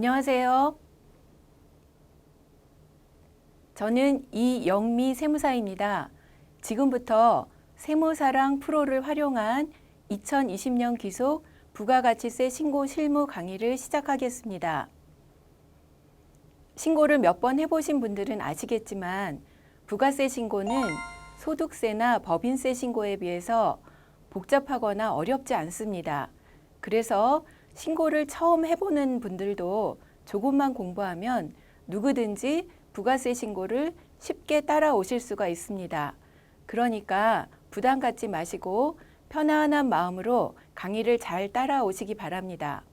안녕하세요. 저는 이영미 세무사입니다. 지금부터 세무사랑 프로를 활용한 2020년 기속 부가가치세 신고 실무 강의를 시작하겠습니다. 신고를 몇 번 해보신 분들은 아시겠지만 부가세 신고는 소득세나 법인세 신고에 비해서 복잡하거나 어렵지 않습니다. 그래서 신고를 처음 해보는 분들도 조금만 공부하면 누구든지 부가세 신고를 쉽게 따라오실 수가 있습니다. 그러니까 부담 갖지 마시고 편안한 마음으로 강의를 잘 따라오시기 바랍니다.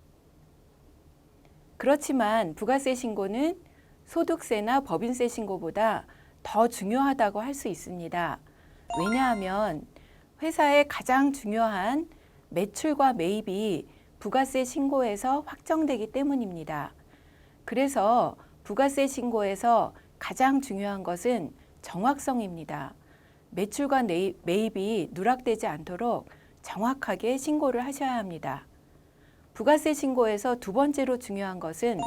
그렇지만 부가세 신고는 소득세나 법인세 신고보다 더 중요하다고 할 수 있습니다. 왜냐하면 회사의 가장 중요한 매출과 매입이 부가세 신고에서 확정되기 때문입니다. 그래서 부가세 신고에서 가장 중요한 것은 정확성입니다. 매출과 매입이 누락되지 않도록 정확하게 신고를 하셔야 합니다. 부가세 신고에서 두 번째로 중요한 것은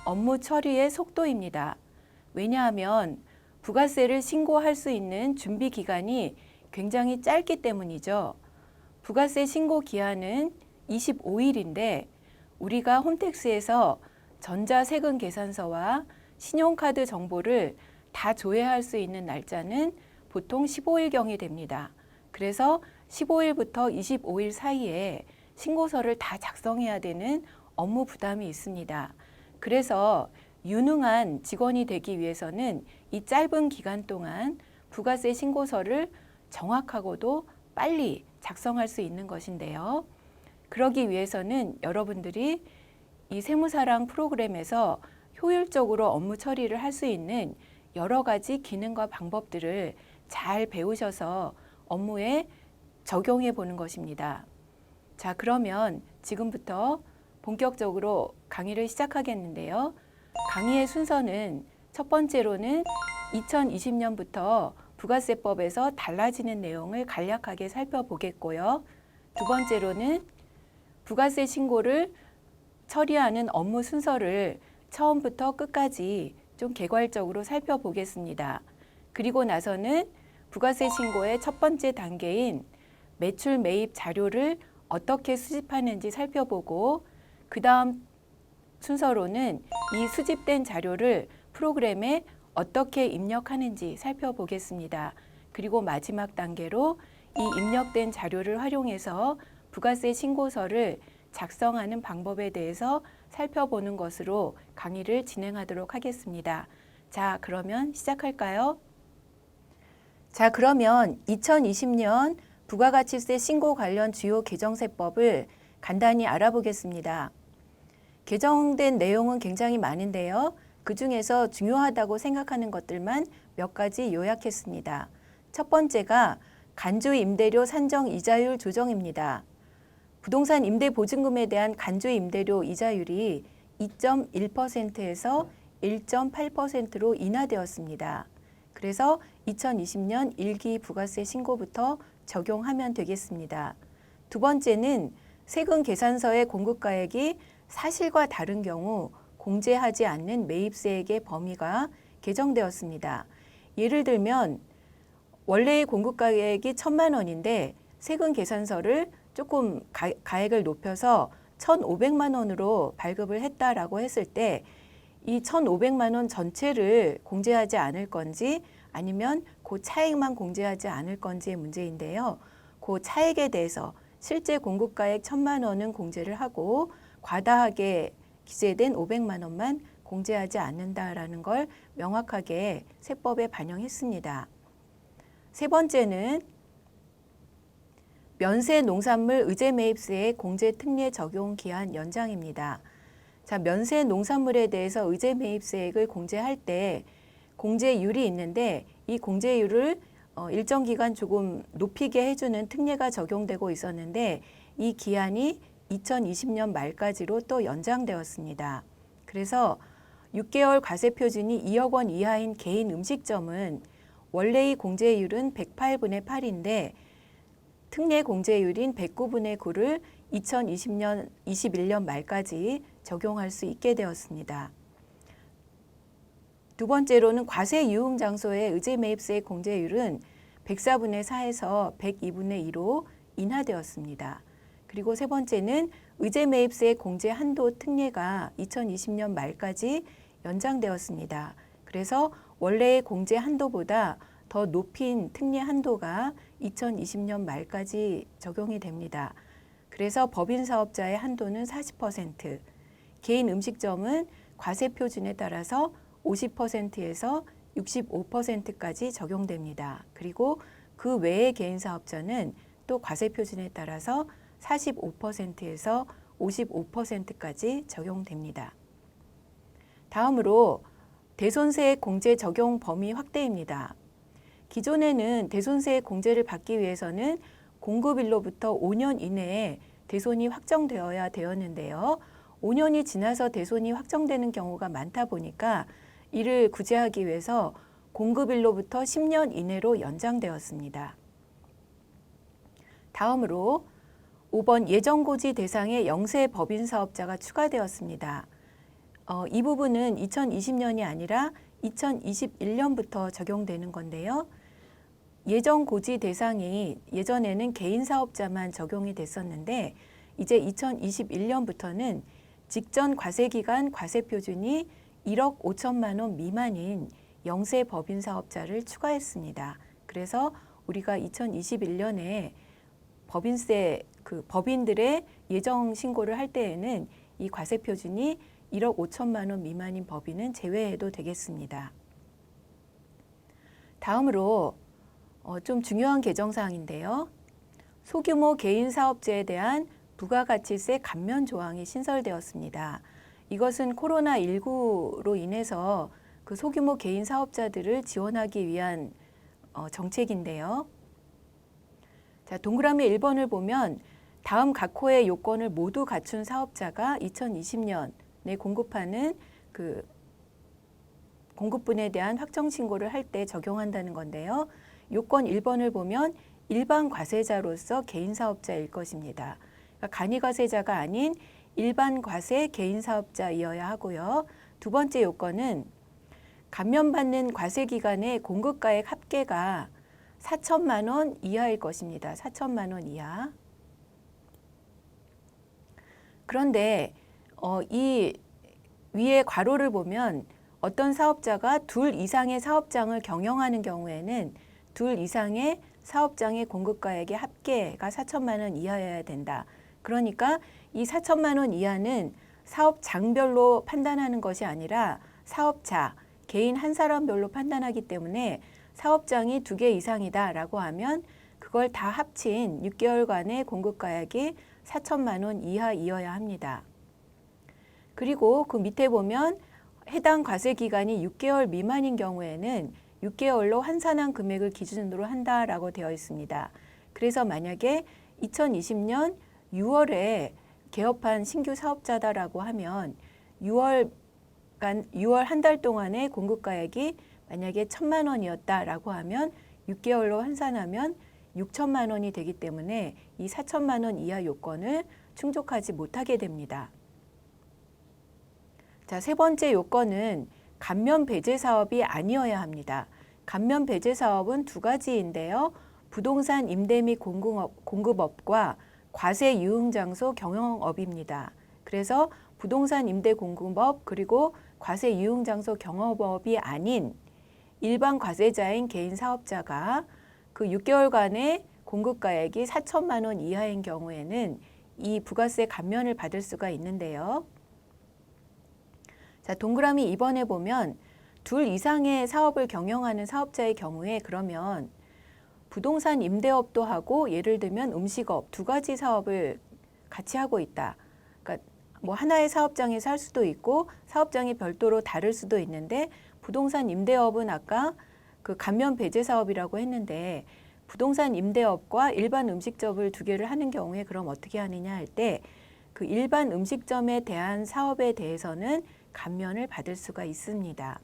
업무 처리의 속도입니다. 왜냐하면 부가세를 신고할 수 있는 준비 기간이 굉장히 짧기 때문이죠. 부가세 신고 기한은 25일인데 우리가 홈택스에서 전자세금 계산서와 신용카드 정보를 다 조회할 수 있는 날짜는 보통 15일경이 됩니다. 그래서 15일부터 25일 사이에 신고서를 다 작성해야 되는 업무 부담이 있습니다. 그래서 유능한 직원이 되기 위해서는 이 짧은 기간 동안 부가세 신고서를 정확하고도 빨리 작성할 수 있는 것인데요. 그러기 위해서는 여러분들이 이 세무사랑 프로그램에서 효율적으로 업무 처리를 할 수 있는 여러 가지 기능과 방법들을 잘 배우셔서 업무에 적용해 보는 것입니다. 자, 그러면 지금부터 본격적으로 강의를 시작하겠는데요. 강의의 순서는 첫 번째로는 2020년부터 부가세법에서 달라지는 내용을 간략하게 살펴보겠고요. 두 번째로는 부가세 신고를 처리하는 업무 순서를 처음부터 끝까지 좀 개괄적으로 살펴보겠습니다. 그리고 나서는 부가세 신고의 첫 번째 단계인 매출 매입 자료를 어떻게 수집하는지 살펴보고 그 다음 순서로는 이 수집된 자료를 프로그램에 어떻게 입력하는지 살펴보겠습니다. 그리고 마지막 단계로 이 입력된 자료를 활용해서 부가세 신고서를 작성하는 방법에 대해서 살펴보는 것으로 강의를 진행하도록 하겠습니다. 자, 그러면 시작할까요? 자, 그러면 2020년 부가가치세 신고 관련 주요 개정세법을 간단히 알아보겠습니다. 개정된 내용은 굉장히 많은데요. 그 중에서 중요하다고 생각하는 것들만 몇 가지 요약했습니다. 첫 번째가 간주 임대료 산정 이자율 조정입니다. 부동산 임대 보증금에 대한 간주 임대료 이자율이 2.1%에서 1.8%로 인하되었습니다. 그래서 2020년 1기 부가세 신고부터 적용하면 되겠습니다. 두 번째는 세금 계산서의 공급가액이 사실과 다른 경우 공제하지 않는 매입세액의 범위가 개정되었습니다. 예를 들면 원래의 공급가액이 1,000만 원인데 세금 계산서를 조금 가액을 높여서 1,500만 원으로 발급을 했다라고 했을 때 이 1,500만 원 전체를 공제하지 않을 건지 아니면 그 차액만 공제하지 않을 건지의 문제인데요. 그 차액에 대해서 실제 공급가액 1,000만 원은 공제를 하고 과다하게 기재된 500만 원만 공제하지 않는다라는 걸 명확하게 세법에 반영했습니다. 세 번째는 면세 농산물 의제 매입세의 공제 특례 적용 기한 연장입니다. 자, 면세 농산물에 대해서 의제 매입세액을 공제할 때 공제율이 있는데 이 공제율을 일정 기간 조금 높이게 해주는 특례가 적용되고 있었는데 이 기한이 2020년 말까지로 또 연장되었습니다. 그래서 6개월 과세 표준이 2억 원 이하인 개인 음식점은 원래의 공제율은 108분의 8인데 특례 공제율인 109분의 9를 2021년 말까지 적용할 수 있게 되었습니다. 두 번째로는 과세 유흥 장소의 의제 매입세액 공제율은 104분의 4에서 102분의 2로 인하되었습니다. 그리고 세 번째는 의제 매입세액 공제 한도 특례가 2020년 말까지 연장되었습니다. 그래서 원래의 공제 한도보다 더 높인 특례 한도가 2020년 말까지 적용이 됩니다. 그래서 법인 사업자의 한도는 40%, 개인 음식점은 과세 표준에 따라서 50%에서 65%까지 적용됩니다. 그리고 그 외의 개인 사업자는 또 과세 표준에 따라서 45%에서 55%까지 적용됩니다. 다음으로 대손세액 공제 적용 범위 확대입니다. 기존에는 대손세액 공제를 받기 위해서는 공급일로부터 5년 이내에 대손이 확정되어야 되었는데요. 5년이 지나서 대손이 확정되는 경우가 많다 보니까 이를 구제하기 위해서 공급일로부터 10년 이내로 연장되었습니다. 다음으로 5번 예정고지 대상의 영세 법인 사업자가 추가되었습니다. 이 부분은 2020년이 아니라 2021년부터 적용되는 건데요. 예정고지 대상이 예전에는 개인 사업자만 적용이 됐었는데 이제 2021년부터는 직전 과세기간 과세표준이 1억 5천만 원 미만인 영세 법인 사업자를 추가했습니다. 그래서 우리가 2021년에 법인세 법인들의 예정 신고를 할 때에는 이 과세표준이 1억 5천만 원 미만인 법인은 제외해도 되겠습니다. 다음으로 좀 중요한 개정사항인데요. 소규모 개인 사업자에 대한 부가가치세 감면 조항이 신설되었습니다. 이것은 코로나19로 인해서 그 소규모 개인 사업자들을 지원하기 위한 정책인데요. 자, 동그라미 1번을 보면 다음 각 호의 요건을 모두 갖춘 사업자가 2020년에 공급하는 그 공급분에 대한 확정 신고를 할 때 적용한다는 건데요. 요건 1번을 보면 일반 과세자로서 개인 사업자일 것입니다. 그러니까 간이 과세자가 아닌 일반 과세 개인 사업자이어야 하고요. 두 번째 요건은 감면받는 과세 기간의 공급가액 합계가 4천만 원 이하일 것입니다. 4천만 원 이하. 그런데 이 위에 괄호를 보면 어떤 사업자가 둘 이상의 사업장을 경영하는 경우에는 둘 이상의 사업장의 공급가액의 합계가 4천만 원 이하여야 된다. 그러니까 이 4천만 원 이하는 사업장별로 판단하는 것이 아니라 사업자, 개인 한 사람별로 판단하기 때문에 사업장이 2개 이상이다라고 하면 그걸 다 합친 6개월간의 공급가액이 4천만 원 이하이어야 합니다. 그리고 그 밑에 보면 해당 과세 기간이 6개월 미만인 경우에는 6개월로 환산한 금액을 기준으로 한다라고 되어 있습니다. 그래서 만약에 2020년 6월에 개업한 신규 사업자다라고 하면 6월 한 달 동안의 공급가액이 만약에 1,000만 원이었다라고 하면 6개월로 환산하면 6천만 원이 되기 때문에 이 4천만 원 이하 요건을 충족하지 못하게 됩니다. 자, 세 번째 요건은 감면 배제 사업이 아니어야 합니다. 감면 배제 사업은 두 가지인데요. 부동산 임대 및 공급업과 과세 유흥 장소 경영업입니다. 그래서 부동산 임대 공급업 그리고 과세 유흥 장소 경영업이 아닌 일반 과세자인 개인 사업자가 그 6개월간의 공급가액이 4천만 원 이하인 경우에는 이 부가세 감면을 받을 수가 있는데요. 자, 동그라미 2번에 보면 둘 이상의 사업을 경영하는 사업자의 경우에 그러면 부동산 임대업도 하고 예를 들면 음식업 두 가지 사업을 같이 하고 있다. 그러니까 뭐 하나의 사업장에서 할 수도 있고 사업장이 별도로 다를 수도 있는데 부동산 임대업은 아까 그 감면 배제 사업이라고 했는데 부동산 임대업과 일반 음식점을 두 개를 하는 경우에 그럼 어떻게 하느냐 할 때 그 일반 음식점에 대한 사업에 대해서는 감면을 받을 수가 있습니다.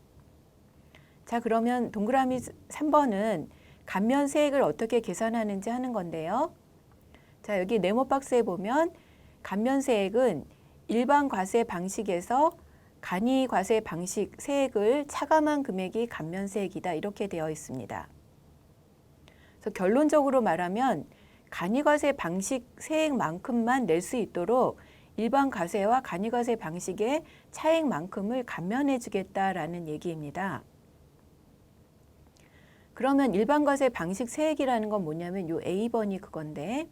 자, 그러면 동그라미 3번은 감면 세액을 어떻게 계산하는지 하는 건데요. 자, 여기 네모 박스에 보면 감면 세액은 일반 과세 방식에서 간이 과세 방식 세액을 차감한 금액이 감면세액이다 이렇게 되어 있습니다. 그래서 결론적으로 말하면 간이과세 방식 세액만큼만 낼 수 있도록 일반 과세와 간이과세 방식의 차액만큼을 감면해 주겠다라는 얘기입니다. 그러면 일반 과세 방식 세액이라는 건 뭐냐면 요 A번이 그건데,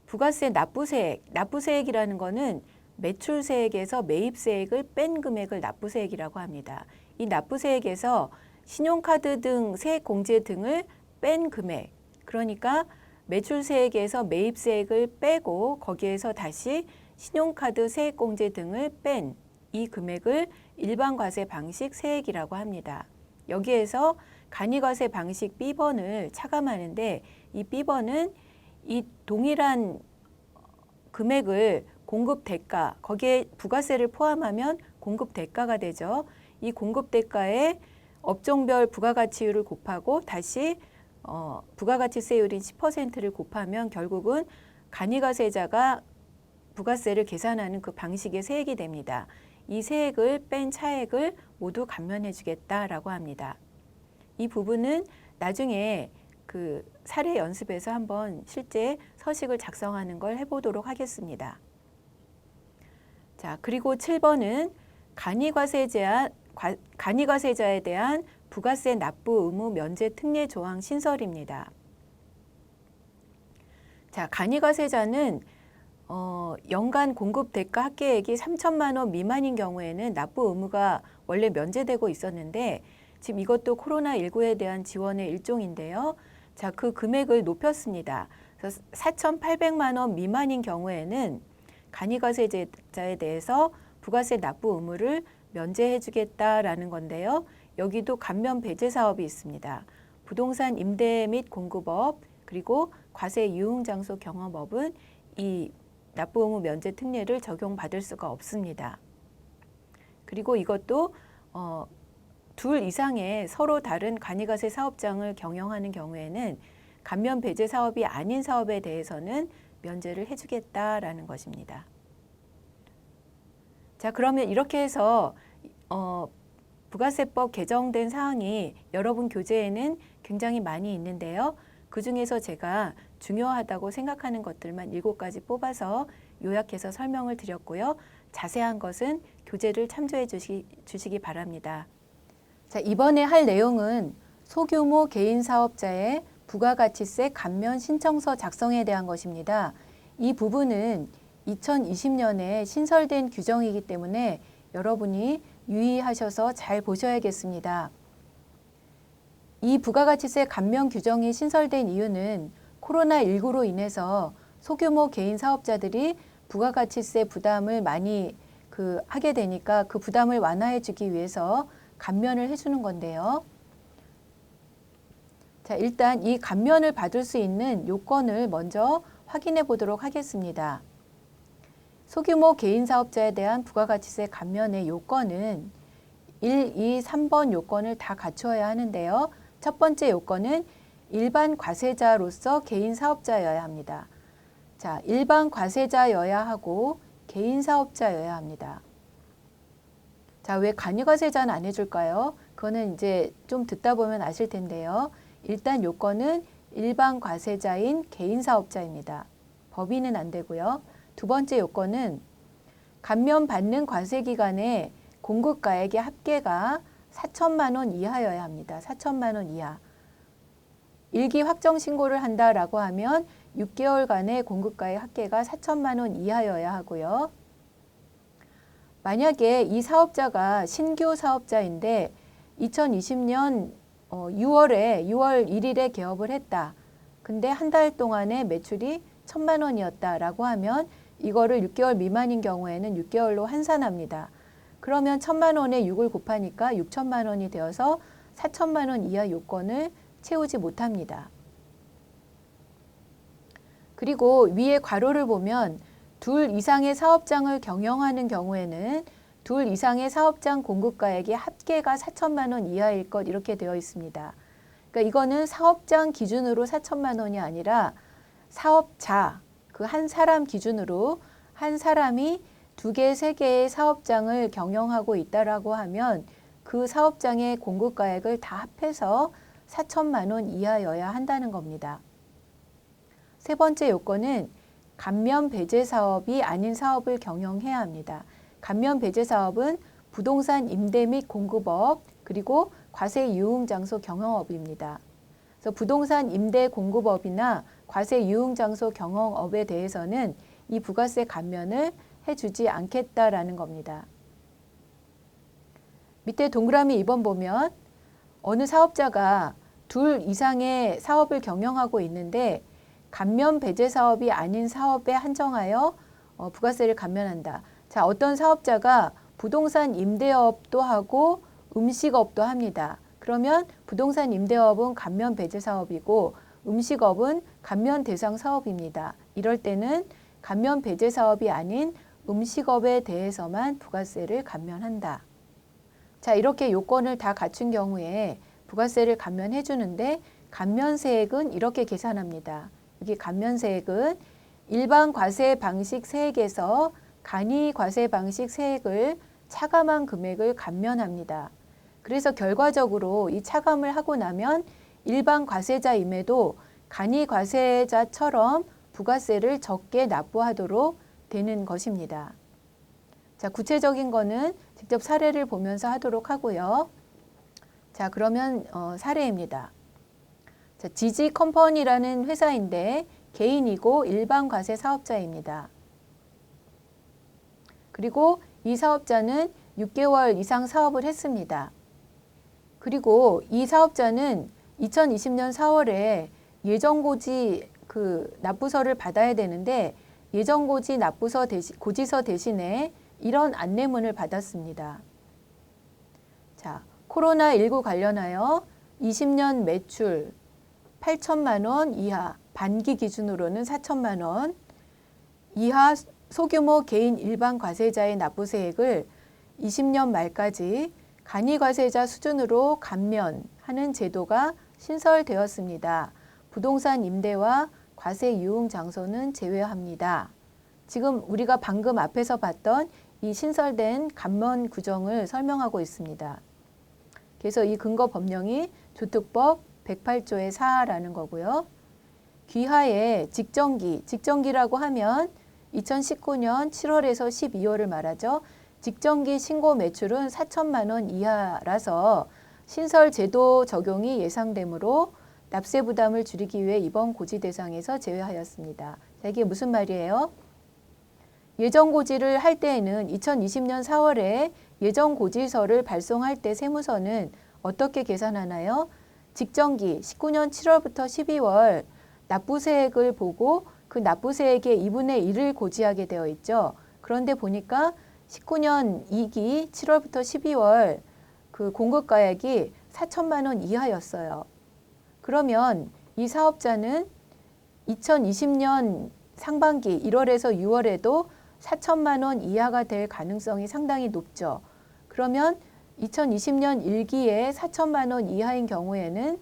부가세 납부세액, 납부세액이라는 거는 매출세액에서 매입세액을 뺀 금액을 납부세액이라고 합니다. 이 납부세액에서 신용카드 등 세액공제 등을 뺀 금액, 그러니까 매출세액에서 매입세액을 빼고 거기에서 다시 신용카드 세액공제 등을 뺀 이 금액을 일반과세 방식 세액이라고 합니다. 여기에서 간이과세 방식 B번을 차감하는데, 이 B번은 이 동일한 금액을 공급 대가, 거기에 부가세를 포함하면 공급 대가가 되죠. 이 공급 대가에 업종별 부가가치율을 곱하고 다시 부가가치세율인 10%를 곱하면 결국은 간이과세자가 부가세를 계산하는 그 방식의 세액이 됩니다. 이 세액을 뺀 차액을 모두 감면해 주겠다라고 합니다. 이 부분은 나중에 그 사례 연습에서 한번 실제 서식을 작성하는 걸 해보도록 하겠습니다. 자, 그리고 7번은 간이과세자에 대한 부가세 납부 의무 면제 특례 조항 신설입니다. 자, 간이과세자는 연간 공급 대가 합계액이 3천만 원 미만인 경우에는 납부 의무가 원래 면제되고 있었는데, 지금 이것도 코로나19에 대한 지원의 일종인데요. 자, 그 금액을 높였습니다. 그래서 4,800만 원 미만인 경우에는 간이과세자에 대해서 부가세 납부 의무를 면제해 주겠다라는 건데요. 여기도 감면 배제 사업이 있습니다. 부동산 임대 및 공급업, 그리고 과세 유흥장소 경험업은 이 납부 의무 면제 특례를 적용받을 수가 없습니다. 그리고 이것도 둘 이상의 서로 다른 간이과세 사업장을 경영하는 경우에는 감면 배제 사업이 아닌 사업에 대해서는 면제를 해주겠다라는 것입니다. 자, 그러면 이렇게 해서 부가세법 개정된 사항이 여러분 교재에는 굉장히 많이 있는데요. 그 중에서 제가 중요하다고 생각하는 것들만 7가지 뽑아서 요약해서 설명을 드렸고요. 자세한 것은 교재를 참조해 주시기 바랍니다. 자, 이번에 할 내용은 소규모 개인 사업자의 부가가치세 감면 신청서 작성에 대한 것입니다. 이 부분은 2020년에 신설된 규정이기 때문에 여러분이 유의하셔서 잘 보셔야겠습니다. 이 부가가치세 감면 규정이 신설된 이유는 코로나19로 인해서 소규모 개인 사업자들이 부가가치세 부담을 많이 하게 되니까 그 부담을 완화해 주기 위해서 감면을 해주는 건데요. 자, 일단 이 감면을 받을 수 있는 요건을 먼저 확인해 보도록 하겠습니다. 소규모 개인 사업자에 대한 부가가치세 감면의 요건은 1, 2, 3번 요건을 다 갖추어야 하는데요. 첫 번째 요건은 일반 과세자로서 개인 사업자여야 합니다. 자, 일반 과세자여야 하고 개인 사업자여야 합니다. 자, 왜 간이과세자는 안 해줄까요? 그거는 이제 좀 듣다 보면 아실 텐데요. 일단 요건은 일반 과세자인 개인 사업자입니다. 법인은 안 되고요. 두 번째 요건은 감면받는 과세기간에 공급가액의 합계가 4천만 원 이하여야 합니다. 4천만 원 이하. 일기 확정 신고를 한다라고 하면 6개월간의 공급가액 합계가 4천만 원 이하여야 하고요. 만약에 이 사업자가 신규 사업자인데 2020년 6월 1일에 개업을 했다. 근데 한 달 동안의 매출이 1,000만 원이었다라고 하면 이거를 6개월 미만인 경우에는 6개월로 환산합니다. 그러면 1,000만 원에 6을 곱하니까 6천만 원이 되어서 4천만 원 이하 요건을 채우지 못합니다. 그리고 위에 괄호를 보면 둘 이상의 사업장을 경영하는 경우에는 둘 이상의 사업장 공급가액의 합계가 4천만 원 이하일 것 이렇게 되어 있습니다. 그러니까 이거는 사업장 기준으로 4천만 원이 아니라 사업자, 그 한 사람 기준으로 한 사람이 2개, 3개의 사업장을 경영하고 있다라고 하면 그 사업장의 공급가액을 다 합해서 4천만 원 이하여야 한다는 겁니다. 세 번째 요건은 감면 배제 사업이 아닌 사업을 경영해야 합니다. 감면 배제 사업은 부동산 임대 및 공급업 그리고 과세 유흥 장소 경영업입니다. 그래서 부동산 임대 공급업이나 과세 유흥 장소 경영업에 대해서는 이 부가세 감면을 해주지 않겠다라는 겁니다. 밑에 동그라미 2번 보면 어느 사업자가 2 이상의 사업을 경영하고 있는데 감면 배제 사업이 아닌 사업에 한정하여 부가세를 감면한다. 자, 어떤 사업자가 부동산 임대업도 하고 음식업도 합니다. 그러면 부동산 임대업은 감면 배제 사업이고 음식업은 감면 대상 사업입니다. 이럴 때는 감면 배제 사업이 아닌 음식업에 대해서만 부가세를 감면한다. 자, 이렇게 요건을 다 갖춘 경우에 부가세를 감면해 주는데 감면세액은 이렇게 계산합니다. 여기 감면세액은 일반 과세 방식 세액에서 간이 과세 방식 세액을 차감한 금액을 감면합니다. 그래서 결과적으로 이 차감을 하고 나면 일반 과세자임에도 간이 과세자처럼 부가세를 적게 납부하도록 되는 것입니다. 자, 구체적인 거는 직접 사례를 보면서 하도록 하고요. 자, 그러면 사례입니다. 자, 지지컴퍼니라는 회사인데 개인이고 일반 과세 사업자입니다. 그리고 이 사업자는 6개월 이상 사업을 했습니다. 그리고 이 사업자는 2020년 4월에 예정고지 납부서를 받아야 되는데 예정고지 납부서 고지서 대신에 이런 안내문을 받았습니다. 자, 코로나19 관련하여 20년 매출 8천만 원 이하, 반기 기준으로는 4천만 원 이하 소규모 개인 일반 과세자의 납부세액을 20년 말까지 간이과세자 수준으로 감면하는 제도가 신설되었습니다. 부동산 임대와 과세 유흥 장소는 제외합니다. 지금 우리가 방금 앞에서 봤던 이 신설된 감면 규정을 설명하고 있습니다. 그래서 이 근거 법령이 조특법 108조의 4라는 거고요. 귀하의 직정기라고 하면 2019년 7월에서 12월을 말하죠. 직정기 신고 매출은 4천만 원 이하라서 신설 제도 적용이 예상되므로 납세 부담을 줄이기 위해 이번 고지 대상에서 제외하였습니다. 자, 이게 무슨 말이에요? 예정고지를 할 때에는 2020년 4월에 예정고지서를 발송할 때 세무서는 어떻게 계산하나요? 직정기 19년 7월부터 12월 납부세액을 보고 그 납부세액의 2분의 1을 고지하게 되어 있죠. 그런데 보니까 19년 2기 7월부터 12월 그 공급가액이 4천만 원 이하였어요. 그러면 이 사업자는 2020년 상반기 1월에서 6월에도 4천만 원 이하가 될 가능성이 상당히 높죠. 그러면 2020년 1기에 4천만 원 이하인 경우에는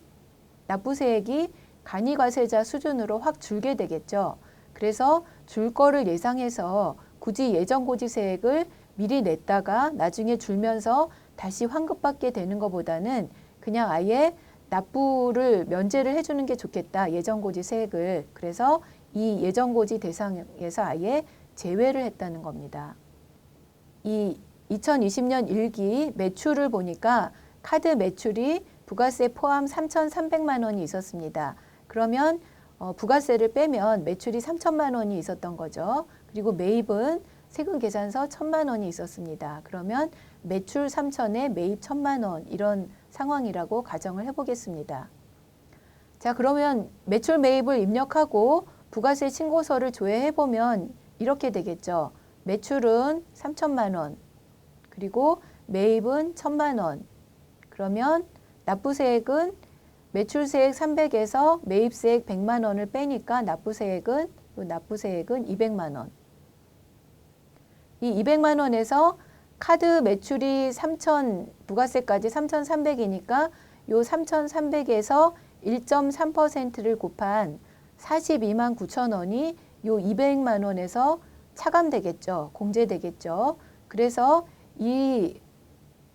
납부세액이 간이과세자 수준으로 확 줄게 되겠죠. 그래서 줄 거를 예상해서 굳이 예정고지세액을 미리 냈다가 나중에 줄면서 다시 환급받게 되는 것보다는 그냥 아예 납부를 면제를 해주는 게 좋겠다. 예정고지세액을. 그래서 이 예정고지 대상에서 아예 제외를 했다는 겁니다. 이 2020년 1기 매출을 보니까 카드 매출이 부가세 포함 3,300만 원이 있었습니다. 그러면 부가세를 빼면 매출이 3천만 원이 있었던 거죠. 그리고 매입은 세금 계산서 1,000만 원이 있었습니다. 그러면 매출 3천에 매입 1,000만 원 이런 상황이라고 가정을 해보겠습니다. 자, 그러면 매출 매입을 입력하고 부가세 신고서를 조회해보면 이렇게 되겠죠. 매출은 3천만 원, 그리고 매입은 1,000만 원. 그러면 납부세액은 매출세액 300에서 매입세액 100만 원을 빼니까 납부세액은 200만 원. 이 200만 원에서 카드 매출이 3천, 부가세까지 3,300이니까 요 3,300에서 1.3%를 곱한 42만 9천 원이 요 200만 원에서 차감되겠죠. 공제되겠죠. 그래서 이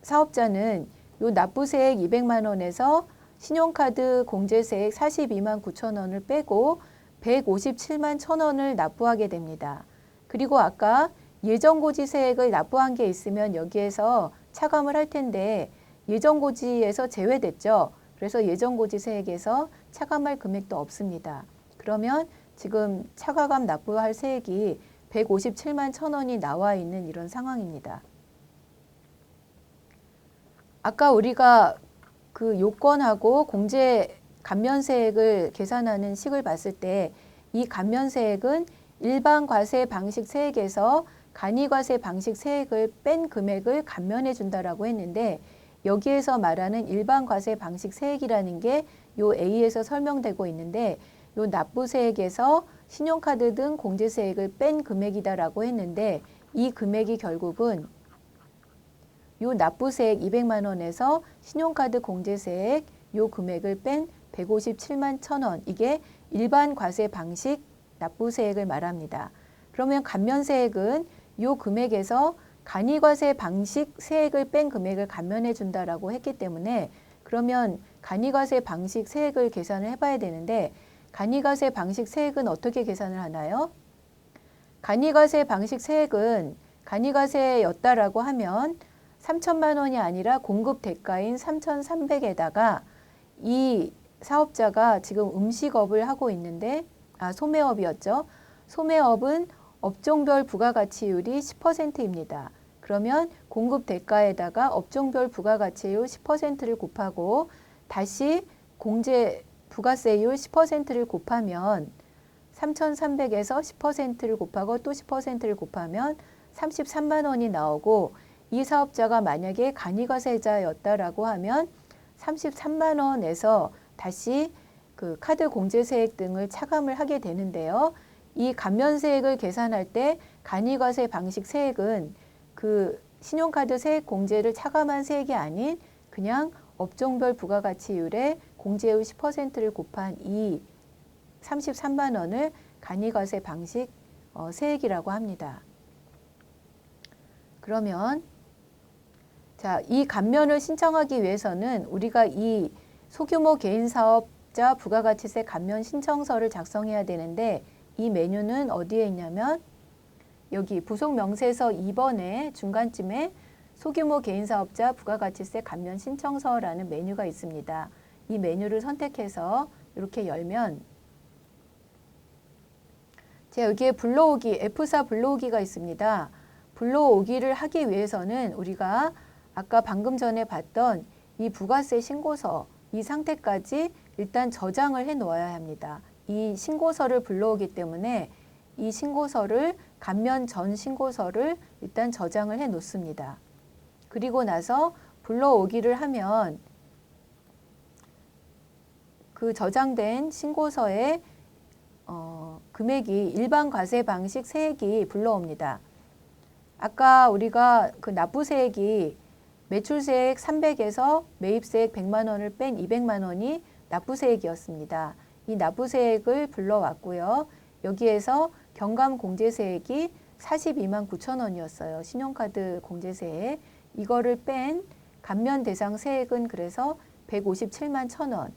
사업자는 요 납부세액 200만 원에서 신용카드 공제세액 42만 9천 원을 빼고 157만 1천 원을 납부하게 됩니다. 그리고 아까 예정고지세액을 납부한 게 있으면 여기에서 차감을 할 텐데 예정고지에서 제외됐죠. 그래서 예정고지세액에서 차감할 금액도 없습니다. 그러면 지금 차과감 납부할 세액이 157만 1천 원이 나와 있는 이런 상황입니다. 아까 우리가 그 요건하고 공제 감면세액을 계산하는 식을 봤을 때 이 감면세액은 일반 과세 방식 세액에서 간이과세 방식 세액을 뺀 금액을 감면해 준다라고 했는데 여기에서 말하는 일반 과세 방식 세액이라는 게 요 A에서 설명되고 있는데 요 납부세액에서 신용카드 등 공제세액을 뺀 금액이다라고 했는데 이 금액이 결국은 요 납부세액 200만 원에서 신용카드 공제세액 요 금액을 뺀 157만 1천 원 이게 일반 과세 방식 납부세액을 말합니다. 그러면 감면세액은 요 금액에서 간이과세 방식 세액을 뺀 금액을 감면해 준다라고 했기 때문에 그러면 간이과세 방식 세액을 계산을 해봐야 되는데 간이과세 방식 세액은 어떻게 계산을 하나요? 간이과세 방식 세액은 간이과세였다라고 하면 3천만 원이 아니라 공급 대가인 3,300에다가 이 사업자가 지금 음식업을 하고 있는데 소매업이었죠. 소매업은 업종별 부가가치율이 10%입니다. 그러면 공급 대가에다가 업종별 부가가치율 10%를 곱하고 다시 공제 부가세율 10%를 곱하면 3,300에서 10%를 곱하고 또 10%를 곱하면 33만 원이 나오고 이 사업자가 만약에 간이과세자였다라고 하면 33만 원에서 다시 그 카드 공제세액 등을 차감을 하게 되는데요. 이 감면세액을 계산할 때 간이과세 방식 세액은 그 신용카드 세액 공제를 차감한 세액이 아닌 그냥 업종별 부가가치율에 공제율 10%를 곱한 이 33만 원을 간이과세 방식 세액이라고 합니다. 그러면 자, 이 감면을 신청하기 위해서는 우리가 이 소규모 개인사업자 부가가치세 감면 신청서를 작성해야 되는데 이 메뉴는 어디에 있냐면 여기 부속명세서 2번에 중간쯤에 소규모 개인사업자 부가가치세 감면 신청서라는 메뉴가 있습니다. 이 메뉴를 선택해서 이렇게 열면 제가 여기에 불러오기, F4 불러오기가 있습니다. 불러오기를 하기 위해서는 우리가 아까 방금 전에 봤던 이 부가세 신고서 이 상태까지 일단 저장을 해 놓아야 합니다. 이 신고서를 불러오기 때문에 이 신고서를 감면 전 신고서를 일단 저장을 해 놓습니다. 그리고 나서 불러오기를 하면 그 저장된 신고서에 금액이 일반 과세 방식 세액이 불러옵니다. 아까 우리가 그 납부세액이 매출세액 300에서 매입세액 100만 원을 뺀 200만 원이 납부세액이었습니다. 이 납부세액을 불러왔고요. 여기에서 경감공제세액이 42만 9천 원이었어요. 신용카드 공제세액. 이거를 뺀 감면 대상 세액은 그래서 157만 1천 원.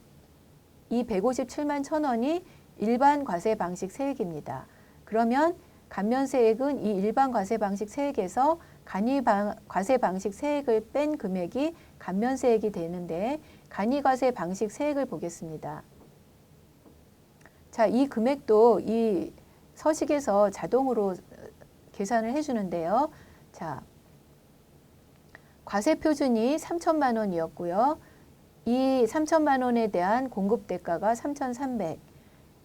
이 157만 1천 원이 일반 과세 방식 세액입니다. 그러면 감면세액은 이 일반 과세 방식 세액에서 간이과세 방식 세액을 뺀 금액이 감면세액이 되는데 간이과세 방식 세액을 보겠습니다. 자, 이 금액도 이 서식에서 자동으로 계산을 해주는데요. 자, 과세 표준이 3천만 원이었고요. 이 3천만 원에 대한 공급 대가가 3,300.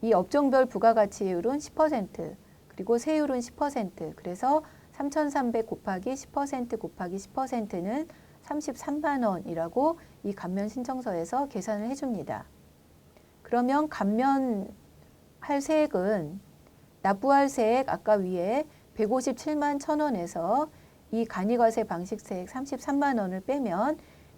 이 업종별 부가가치율은 10%, 그리고 세율은 10%. 그래서 3,300 곱하기 10% 곱하기 10%는 33만 원이라고 이 감면 신청서에서 계산을 해줍니다. 그러면 감면할 세액은 납부할 세액 아까 위에 157만 1천 원에서 이 간이과세 방식세액 33만 원을 빼면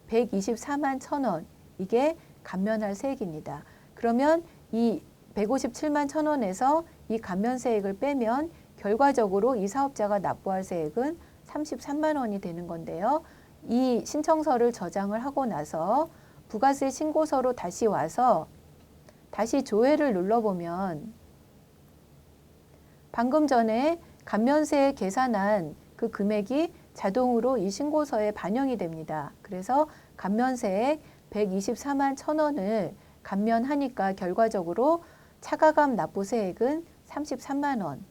124만 1천 원 이게 감면할 세액입니다. 그러면 이 157만 1천 원에서 이 감면세액을 빼면 결과적으로 이 사업자가 납부할 세액은 33만 원이 되는 건데요. 이 신청서를 저장을 하고 나서 부가세 신고서로 다시 와서 다시 조회를 눌러보면 방금 전에 감면세 계산한 그 금액이 자동으로 이 신고서에 반영이 됩니다. 그래서 감면세액 124만 1,000원을 감면하니까 결과적으로 차가감 납부세액은 33만 원,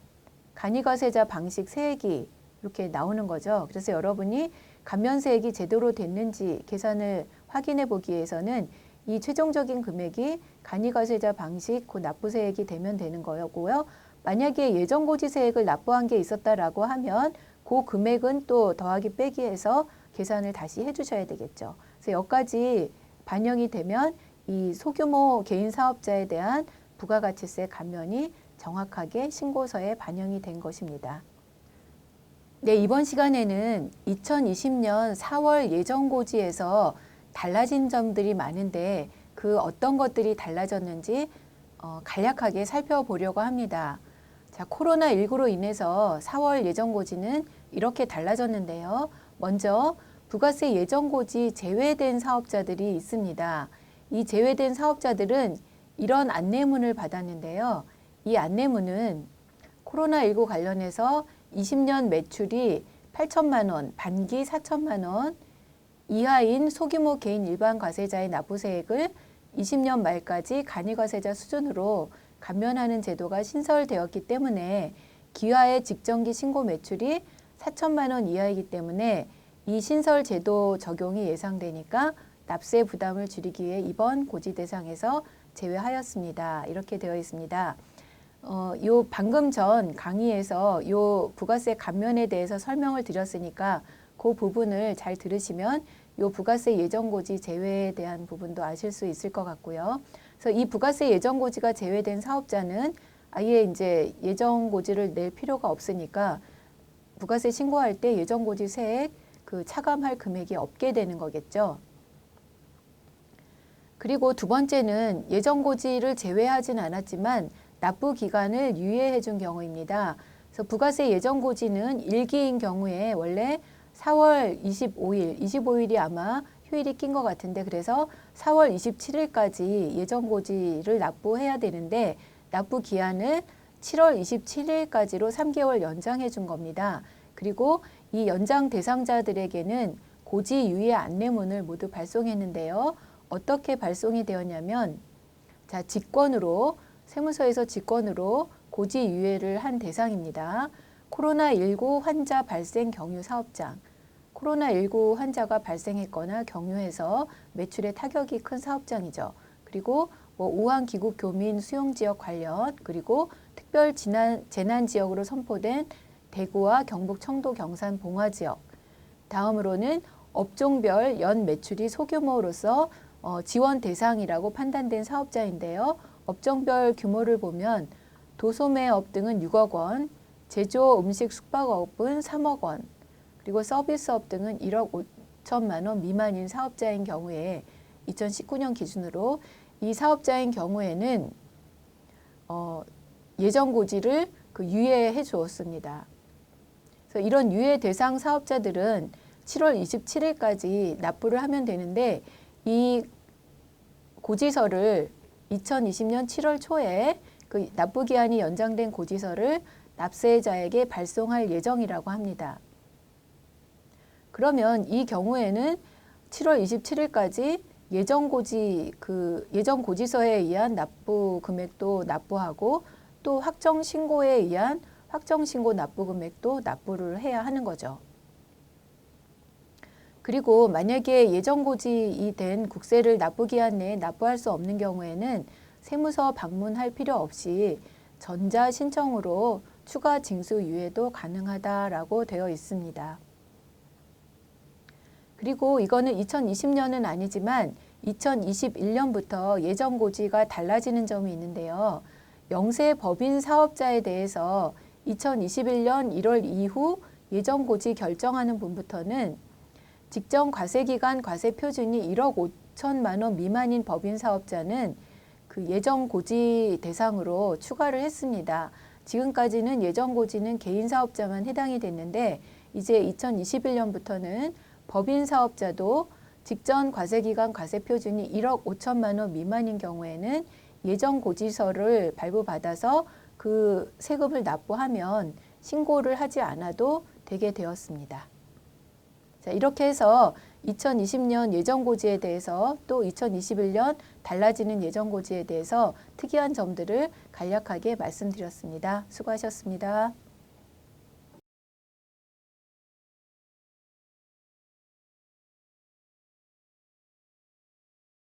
간이과세자 방식 세액이 이렇게 나오는 거죠. 그래서 여러분이 감면세액이 제대로 됐는지 계산을 확인해 보기 위해서는 이 최종적인 금액이 간이과세자 방식 그 납부세액이 되면 되는 거고요. 만약에 예정고지세액을 납부한 게 있었다라고 하면 그 금액은 또 더하기 빼기 해서 계산을 다시 해주셔야 되겠죠. 그래서 여기까지 반영이 되면 이 소규모 개인 사업자에 대한 부가가치세 감면이 정확하게 신고서에 반영이 된 것입니다. 네, 이번 시간에는 2020년 4월 예정고지에서 달라진 점들이 많은데 그 어떤 것들이 달라졌는지 간략하게 살펴보려고 합니다. 자, 코로나19로 인해서 4월 예정고지는 이렇게 달라졌는데요. 먼저 부가세 예정고지 제외된 사업자들이 있습니다. 이 제외된 사업자들은 이런 안내문을 받았는데요. 이 안내문은 코로나19 관련해서 20년 매출이 8천만 원, 반기 4천만 원 이하인 소규모 개인 일반 과세자의 납부세액을 20년 말까지 간이과세자 수준으로 감면하는 제도가 신설되었기 때문에 기와의 직전기 신고 매출이 4천만 원 이하이기 때문에 이 신설 제도 적용이 예상되니까 납세 부담을 줄이기 위해 이번 고지 대상에서 제외하였습니다. 이렇게 되어 있습니다. 요 방금 전 강의에서 요 부가세 감면에 대해서 설명을 드렸으니까 그 부분을 잘 들으시면 요 부가세 예정고지 제외에 대한 부분도 아실 수 있을 것 같고요. 그래서 이 부가세 예정고지가 제외된 사업자는 아예 이제 예정고지를 낼 필요가 없으니까 부가세 신고할 때 예정고지 세액 그 차감할 금액이 없게 되는 거겠죠. 그리고 두 번째는 예정고지를 제외하진 않았지만 납부 기간을 유예해 준 경우입니다. 그래서 부가세 예정고지는 1기인 경우에 원래 4월 25일이 아마 휴일이 낀 것 같은데 그래서 4월 27일까지 예정고지를 납부해야 되는데 납부 기한을 7월 27일까지로 3개월 연장해 준 겁니다. 그리고 이 연장 대상자들에게는 고지 유예 안내문을 모두 발송했는데요. 어떻게 발송이 되었냐면 자, 직권으로 세무서에서 직권으로 고지 유예를 한 대상입니다. 코로나19 환자 발생 경유 사업장, 코로나19 환자가 발생했거나 경유해서 매출에 타격이 큰 사업장이죠. 그리고 우한 귀국 교민 수용 지역 관련, 그리고 특별 재난 지역으로 선포된 대구와 경북 청도 경산 봉화 지역. 다음으로는 업종별 연 매출이 소규모로서 지원 대상이라고 판단된 사업자인데요. 업종별 규모를 보면 도소매업 등은 6억 원, 제조 음식 숙박업은 3억 원, 그리고 서비스업 등은 1억 5천만 원 미만인 사업자인 경우에 2019년 기준으로 이 사업자인 경우에는 예정고지를 유예해 주었습니다. 그래서 이런 유예 대상 사업자들은 7월 27일까지 납부를 하면 되는데 이 고지서를 2020년 7월 초에 그 납부 기한이 연장된 고지서를 납세자에게 발송할 예정이라고 합니다. 그러면 이 경우에는 7월 27일까지 예정고지서에 의한 납부 금액도 납부하고 또 확정신고에 의한 확정신고 납부 금액도 납부를 해야 하는 거죠. 그리고 만약에 예정고지 된 국세를 납부기한 내에 납부할 수 없는 경우에는 세무서 방문할 필요 없이 전자신청으로 추가 징수 유예도 가능하다라고 되어 있습니다. 그리고 이거는 2020년은 아니지만 2021년부터 예정고지가 달라지는 점이 있는데요. 영세법인 사업자에 대해서 2021년 1월 이후 예정고지 결정하는 분부터는 직전 과세기간 과세표준이 1억 5천만 원 미만인 법인 사업자는 그 예정고지 대상으로 추가를 했습니다. 지금까지는 예정고지는 개인 사업자만 해당이 됐는데 이제 2021년부터는 법인 사업자도 직전 과세기간 과세표준이 1억 5천만 원 미만인 경우에는 예정고지서를 발부받아서 그 세금을 납부하면 신고를 하지 않아도 되게 되었습니다. 자, 이렇게 해서 2020년 예정고지에 대해서 또 2021년 달라지는 예정고지에 대해서 특이한 점들을 간략하게 말씀드렸습니다. 수고하셨습니다.